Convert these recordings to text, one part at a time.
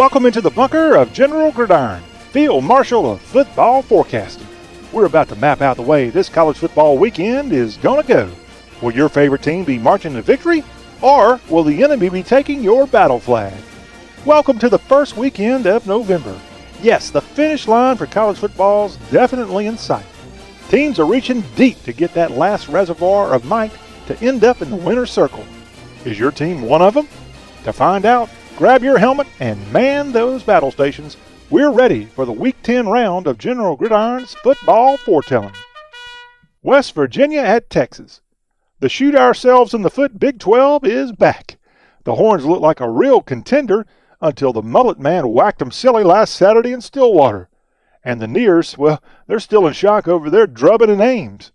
Welcome into the bunker of General Gridiron, field marshal of football forecasting. We're about to map out the way this college football weekend is going to go. Will your favorite team be marching to victory, or will the enemy be taking your battle flag? Welcome to the first weekend of November. Yes, the finish line for college football's definitely in sight. Teams are reaching deep to get that last reservoir of might to end up in the winner's circle. Is your team one of them? To find out, grab your helmet and man those battle stations. We're ready for the Week 10 round of General Gridiron's football foretelling. West Virginia at Texas. The shoot ourselves in the foot Big 12 is back. The Horns look like a real contender until the mullet man whacked them silly last Saturday in Stillwater. And the Nears, well, they're still in shock over their drubbing in Ames.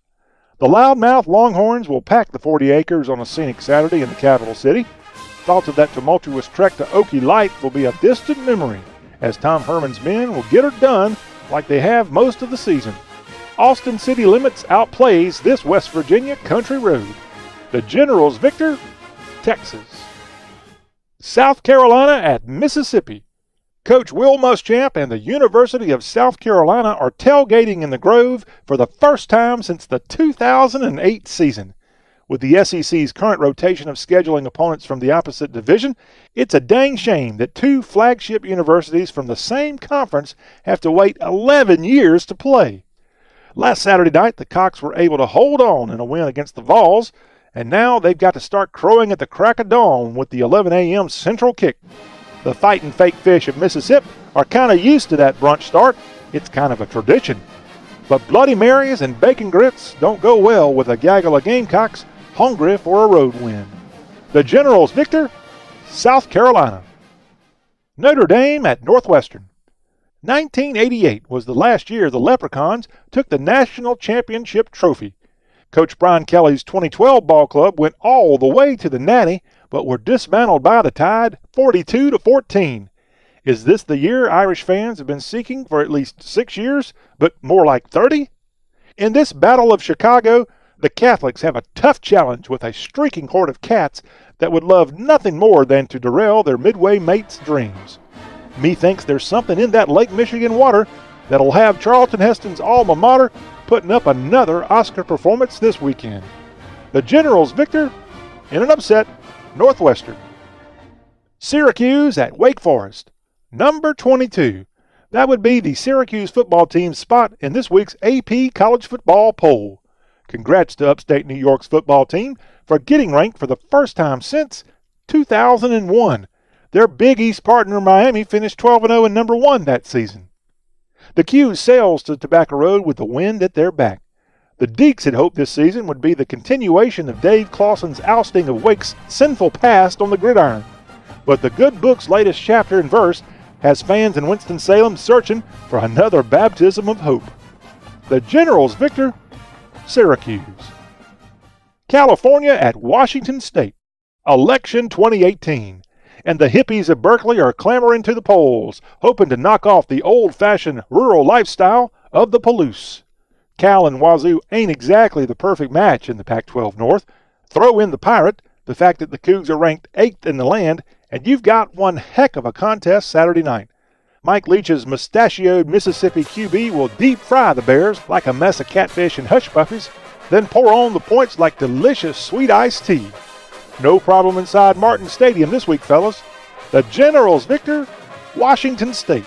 The loudmouth Longhorns will pack the 40 acres on a scenic Saturday in the capital city. Thoughts of that tumultuous trek to Okie Light will be a distant memory, as Tom Herman's men will get her done like they have most of the season. Austin City Limits outplays this West Virginia country road. The Generals victor, Texas. South Carolina at Mississippi. Coach Will Muschamp and the University of South Carolina are tailgating in the Grove for the first time since the 2008 season. With the SEC's current rotation of scheduling opponents from the opposite division, it's a dang shame that two flagship universities from the same conference have to wait 11 years to play. Last Saturday night, the Cox were able to hold on in a win against the Vols, and now they've got to start crowing at the crack of dawn with the 11 a.m. central kick. The fighting fake fish of Mississippi are kind of used to that brunch start. It's kind of a tradition. But Bloody Marys and bacon grits don't go well with a gaggle of Gamecocks hungry for a road win. The Generals victor, South Carolina. Notre Dame at Northwestern. 1988 was the last year the Leprechauns took the national championship trophy. Coach Brian Kelly's 2012 ball club went all the way to the Natty, but were dismantled by the Tide 42-14. Is this the year Irish fans have been seeking for at least 6 years, but more like 30? In this Battle of Chicago, the Catholics have a tough challenge with a streaking horde of cats that would love nothing more than to derail their Midway mates' dreams. Methinks there's something in that Lake Michigan water that'll have Charlton Heston's alma mater putting up another Oscar performance this weekend. The Generals victor, in an upset, Northwestern. Syracuse at Wake Forest. Number 22. That would be the Syracuse football team's spot in this week's AP College Football Poll. Congrats to upstate New York's football team for getting ranked for the first time since 2001. Their Big East partner Miami finished 12-0 and number 1 that season. The Q's sails to Tobacco Road with the wind at their back. The Deeks had hoped this season would be the continuation of Dave Clawson's ousting of Wake's sinful past on the gridiron. But the good book's latest chapter and verse has fans in Winston-Salem searching for another baptism of hope. The Generals victor, Syracuse. California at Washington State. Election 2018. And the hippies of Berkeley are clamoring to the polls, hoping to knock off the old-fashioned rural lifestyle of the Palouse. Cal and Wazoo ain't exactly the perfect match in the Pac-12 North. Throw in the pirate, the fact that the Cougs are ranked 8th in the land, and you've got one heck of a contest Saturday night. Mike Leach's mustachioed Mississippi QB will deep fry the Bears like a mess of catfish and hush puppies, then pour on the points like delicious sweet iced tea. No problem inside Martin Stadium this week, fellas. The Generals victor, Washington State.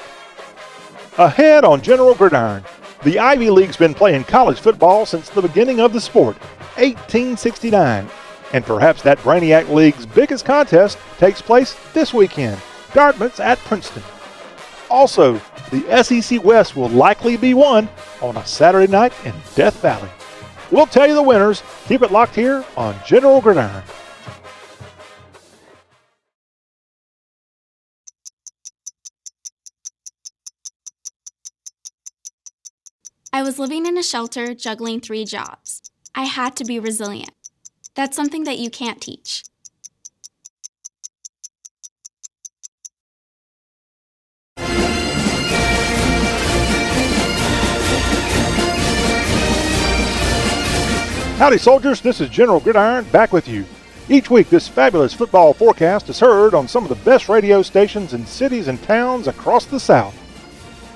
Ahead on General Gridiron, the Ivy League's been playing college football since the beginning of the sport, 1869. And perhaps that Brainiac League's biggest contest takes place this weekend, Dartmouth at Princeton. Also, the SEC West will likely be won on a Saturday night in Death Valley. We'll tell you the winners. Keep it locked here on General Gridiron. I was living in a shelter, juggling 3 jobs. I had to be resilient. That's something that you can't teach. Howdy, soldiers. This is General Gridiron back with you. Each week, this fabulous football forecast is heard on some of the best radio stations in cities and towns across the South.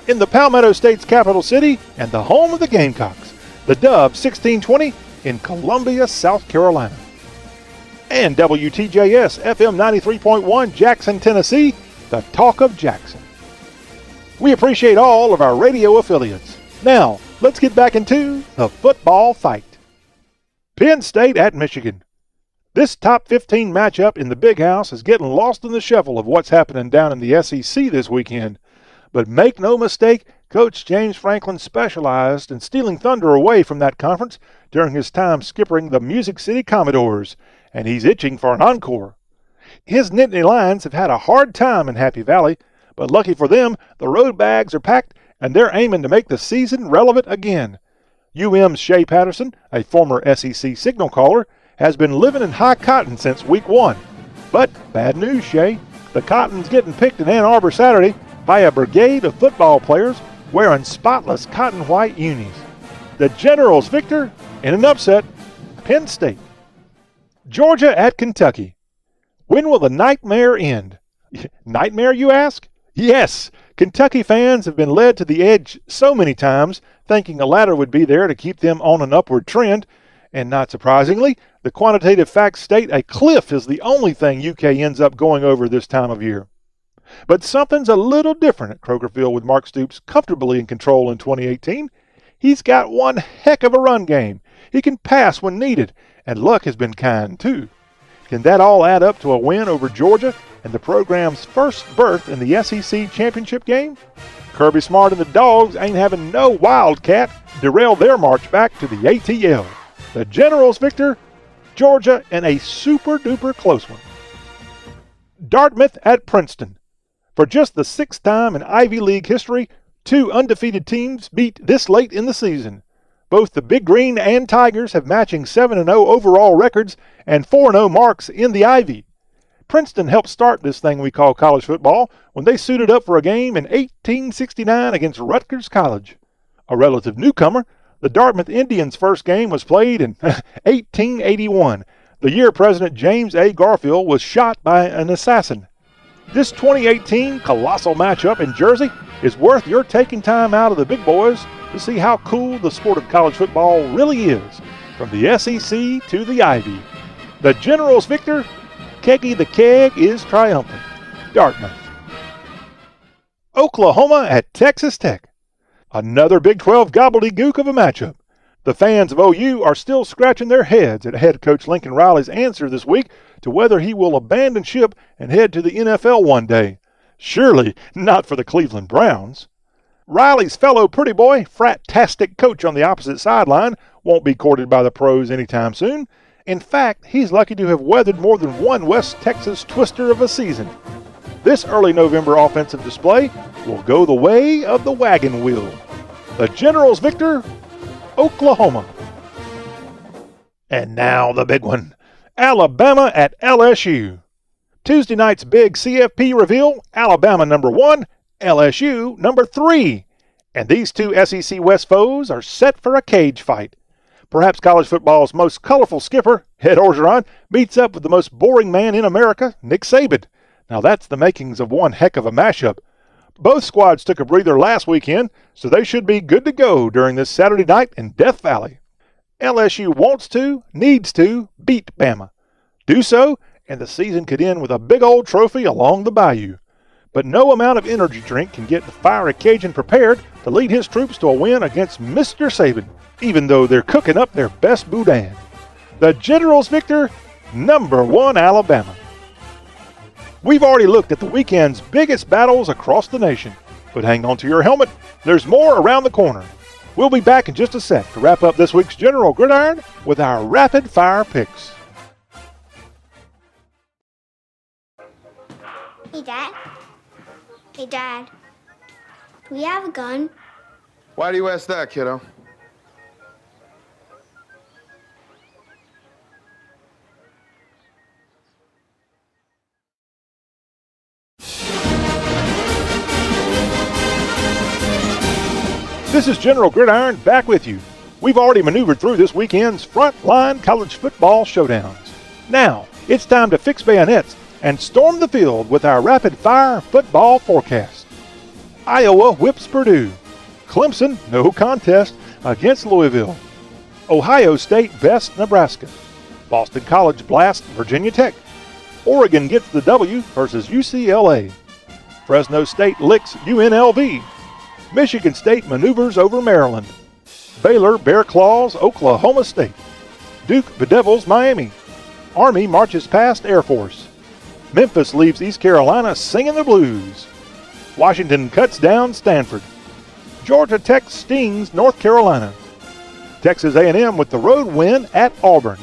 In the Palmetto State's capital city and the home of the Gamecocks, the Dove 1620 in Columbia, South Carolina. And WTJS FM 93.1 Jackson, Tennessee, the talk of Jackson. We appreciate all of our radio affiliates. Now, let's get back into the football fight. Penn State at Michigan. This top 15 matchup in the Big House is getting lost in the shuffle of what's happening down in the SEC this weekend. But make no mistake, Coach James Franklin specialized in stealing thunder away from that conference during his time skippering the Music City Commodores, and he's itching for an encore. His Nittany Lions have had a hard time in Happy Valley, but lucky for them, the road bags are packed and they're aiming to make the season relevant again. UM's Shea Patterson, a former SEC signal caller, has been living in high cotton since week 1. But bad news, Shea. The cotton's getting picked in Ann Arbor Saturday by a brigade of football players wearing spotless cotton white unis. The Generals victor in an upset, Penn State. Georgia at Kentucky. When will the nightmare end? Nightmare, you ask? Yes, Kentucky fans have been led to the edge so many times, thinking a ladder would be there to keep them on an upward trend. And not surprisingly, the quantitative facts state a cliff is the only thing UK ends up going over this time of year. But something's a little different at Kroger Field with Mark Stoops comfortably in control in 2018. He's got one heck of a run game. He can pass when needed, and luck has been kind too. Can that all add up to a win over Georgia and the program's first berth in the SEC championship game? Kirby Smart and the Dogs ain't having no Wildcat derail their march back to the ATL. The Generals victor, Georgia, in a super-duper close one. Dartmouth at Princeton. For just the 6th time in Ivy League history, 2 undefeated teams beat this late in the season. Both the Big Green and Tigers have matching 7-0 overall records and 4-0 marks in the Ivy. Princeton helped start this thing we call college football when they suited up for a game in 1869 against Rutgers College. A relative newcomer, the Dartmouth Indians' first game was played in 1881, the year President James A. Garfield was shot by an assassin. This 2018 colossal matchup in Jersey is worth your taking time out of the big boys to see how cool the sport of college football really is, from the SEC to the Ivy. The Generals victor, Keggy the Keg, is triumphant. Dartmouth. Oklahoma at Texas Tech. Another Big 12 gobbledygook of a matchup. The fans of OU are still scratching their heads at head coach Lincoln Riley's answer this week to whether he will abandon ship and head to the NFL one day. Surely not for the Cleveland Browns. Riley's fellow pretty boy, frat-tastic coach on the opposite sideline won't be courted by the pros anytime soon. In fact, he's lucky to have weathered more than one West Texas twister of a season. This early November offensive display will go the way of the wagon wheel. The Generals victor, Oklahoma. And now the big one, Alabama at LSU. Tuesday night's big CFP reveal, Alabama number 1, LSU number 3. And these two SEC West foes are set for a cage fight. Perhaps college football's most colorful skipper, Ed Orgeron, meets up with the most boring man in America, Nick Saban. Now that's the makings of one heck of a mashup. Both squads took a breather last weekend, so they should be good to go during this Saturday night in Death Valley. LSU wants to, needs to, beat Bama. Do so, and the season could end with a big old trophy along the bayou. But no amount of energy drink can get the fiery Cajun prepared to lead his troops to a win against Mr. Saban, even though they're cooking up their best boudin. The Generals victor, number 1 Alabama. We've already looked at the weekend's biggest battles across the nation, but hang on to your helmet, there's more around the corner. We'll be back in just a sec to wrap up this week's General Gridiron with our rapid fire picks. Hey, Dad. Hey, Dad. Do we have a gun? Why do you ask that, kiddo? This is General Gridiron back with you. We've already maneuvered through this weekend's frontline college football showdowns. Now, It's time to fix bayonets and storm the field with our rapid-fire football forecast. Iowa whips Purdue. Clemson, no contest against Louisville. Ohio State bests Nebraska. Boston College blasts Virginia Tech. Oregon gets the W versus UCLA. Fresno State licks UNLV. Michigan State maneuvers over Maryland. Baylor bear claws Oklahoma State. Duke bedevils Miami. Army marches past Air Force. Memphis leaves East Carolina singing the blues. Washington cuts down Stanford. Georgia Tech stings North Carolina. Texas A&M with the road win at Auburn.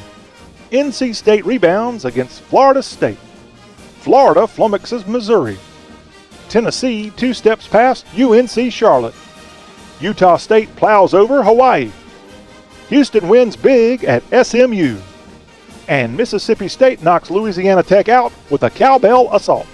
NC State rebounds against Florida State. Florida flummoxes Missouri. Tennessee 2 steps past UNC Charlotte. Utah State plows over Hawaii. Houston wins big at SMU. And Mississippi State knocks Louisiana Tech out with a cowbell assault.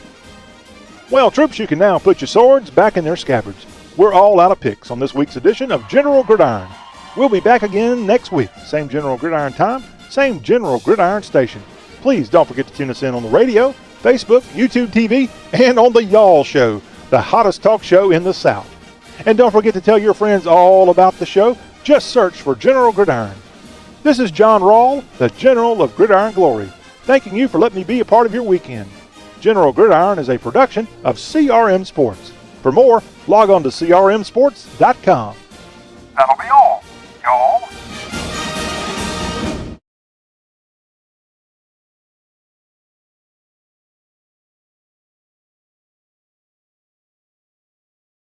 Well, troops, you can now put your swords back in their scabbards. We're all out of picks on this week's edition of General Gridiron. We'll be back again next week. Same General Gridiron time, same General Gridiron station. Please don't forget to tune us in on the radio, Facebook, YouTube TV, and on the Y'all Show, the hottest talk show in the South. And don't forget to tell your friends all about the show. Just search for General Gridiron. This is John Rawl, the General of Gridiron Glory, thanking you for letting me be a part of your weekend. General Gridiron is a production of CRM Sports. For more, log on to crmsports.com. That'll be all, y'all.